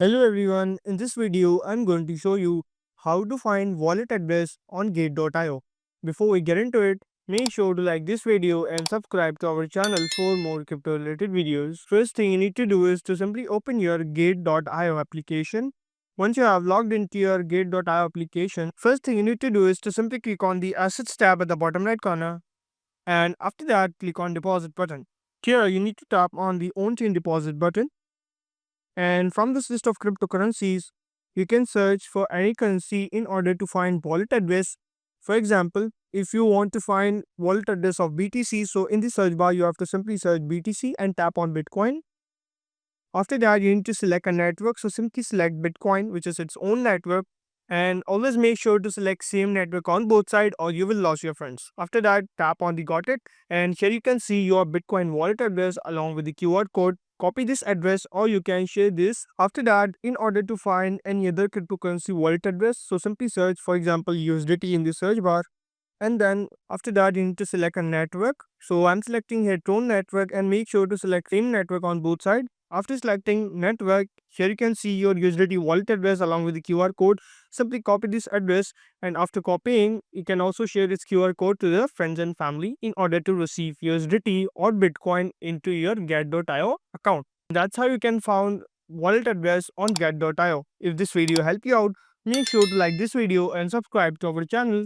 Hello everyone, in this video I'm going to show you how to find wallet address on gate.io. Before we get into it, make sure to like this video and subscribe to our channel for more crypto related videos. First thing you need to do is to simply open your gate.io application. Once you have logged into your gate.io application, first thing you need to do is to simply click on the assets tab at the bottom right corner, and after that click on deposit button. Here you need to tap on the on chain deposit button, and from this list of cryptocurrencies, you can search for any currency in order to find wallet address. For example, if you want to find wallet address of BTC, so in the search bar you have to simply search BTC and tap on Bitcoin. After that, you need to select a network, so simply select Bitcoin, which is its own network, and always make sure to select same network on both sides or you will lose your funds. After that, tap on the got it, and here you can see your Bitcoin wallet address along with the QR code. Copy this address or you can share this. After that, in order to find any other cryptocurrency wallet address, so simply search, for example, USDT in the search bar, and then after that you need to select a network. So I'm selecting here Tron network, and make sure to select same network on both sides. After selecting network, here you can see your USDT wallet address along with the QR code. Simply copy this address, and after copying, you can also share this QR code to the friends and family in order to receive USDT or Bitcoin into your get.io account. That's how you can find wallet address on get.io. If this video helped you out, make sure to like this video and subscribe to our channel.